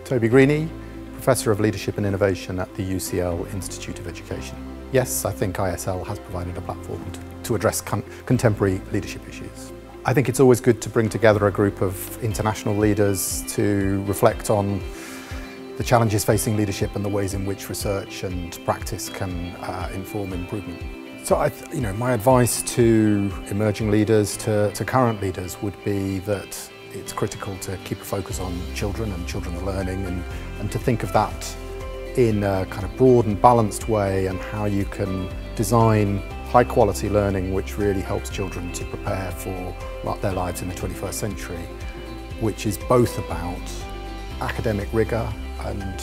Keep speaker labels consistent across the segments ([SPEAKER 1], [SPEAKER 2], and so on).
[SPEAKER 1] Toby Greany, Professor of Leadership and Innovation at the UCL Institute of Education. Yes, I think ISL has provided a platform to address contemporary leadership issues. I think it's always good to bring together a group of international leaders to reflect on the challenges facing leadership and the ways in which research and practice can inform improvement. So my advice to emerging leaders, to current leaders, would be that it's critical to keep a focus on children and children's learning and to think of that in a kind of broad and balanced way, and how you can design high quality learning which really helps children to prepare for their lives in the 21st century, which is both about academic rigour and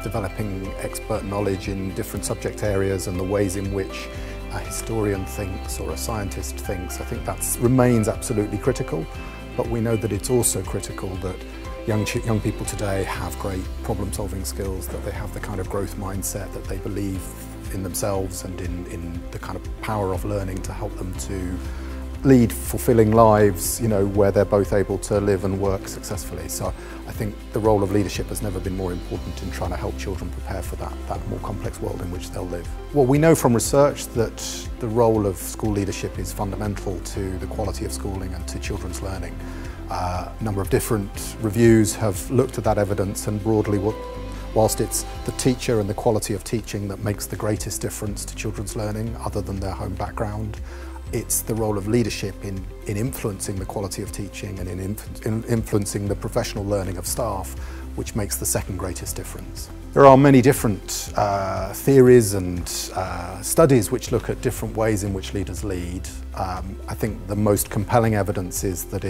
[SPEAKER 1] developing expert knowledge in different subject areas and the ways in which a historian thinks or a scientist thinks. I think that remains absolutely critical, but we know that it's also critical that young people today have great problem-solving skills, that they have the kind of growth mindset, that they believe in themselves and in the kind of power of learning to help them to lead fulfilling lives, where they're both able to live and work successfully. So I think the role of leadership has never been more important in trying to help children prepare for that more complex world in which they'll live. Well, we know from research that the role of school leadership is fundamental to the quality of schooling and to children's learning. A number of different reviews have looked at that evidence, and broadly, whilst it's the teacher and the quality of teaching that makes the greatest difference to children's learning, other than their home background, it's the role of leadership in influencing the quality of teaching and in influencing the professional learning of staff, which makes the second greatest difference. There are many different theories and studies which look at different ways in which leaders lead. I think the most compelling evidence is that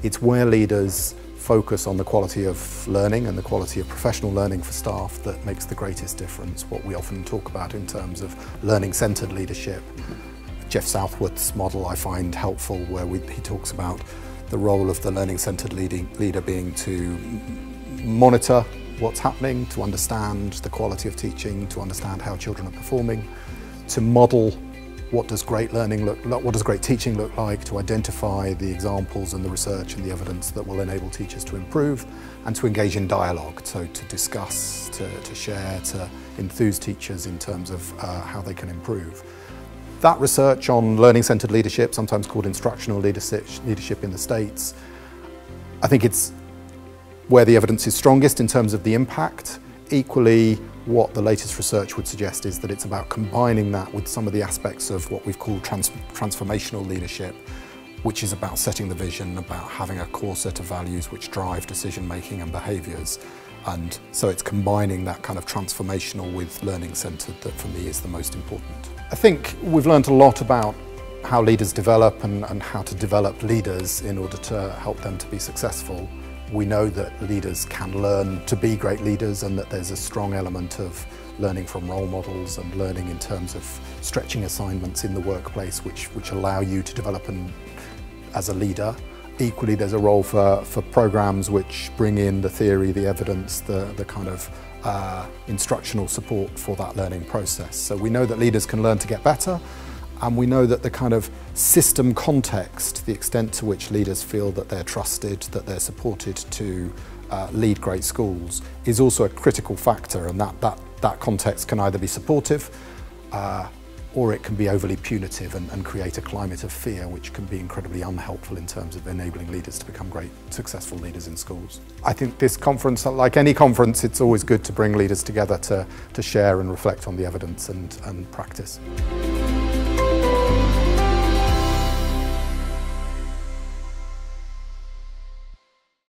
[SPEAKER 1] it's where leaders focus on the quality of learning and the quality of professional learning for staff that makes the greatest difference. What we often talk about in terms of learning-centred leadership. Jeff Southworth's model I find helpful, where he talks about the role of the learning-centred leader being to monitor what's happening, to understand the quality of teaching, to understand how children are performing, to model what does great learning look like, what does great teaching look like, to identify the examples and the research and the evidence that will enable teachers to improve, and to engage in dialogue, so to discuss, to share, to enthuse teachers in terms of how they can improve. That research on learning-centred leadership, sometimes called instructional leadership in the States, I think it's where the evidence is strongest in terms of the impact. Equally, what the latest research would suggest is that it's about combining that with some of the aspects of what we've called transformational leadership, which is about setting the vision, about having a core set of values which drive decision-making and behaviours. And so it's combining that kind of transformational with learning-centred that for me is the most important. I think we've learned a lot about how leaders develop and how to develop leaders in order to help them to be successful. We know that leaders can learn to be great leaders, and that there's a strong element of learning from role models and learning in terms of stretching assignments in the workplace which allow you to develop as a leader. Equally, there's a role for programs which bring in the theory, the evidence, the kind of instructional support for that learning process. So we know that leaders can learn to get better, and we know that the kind of system context, the extent to which leaders feel that they're trusted, that they're supported to lead great schools, is also a critical factor, and that context can either be supportive or it can be overly punitive and create a climate of fear, which can be incredibly unhelpful in terms of enabling leaders to become great, successful leaders in schools. I think this conference, like any conference, it's always good to bring leaders together to share and reflect on the evidence and practice.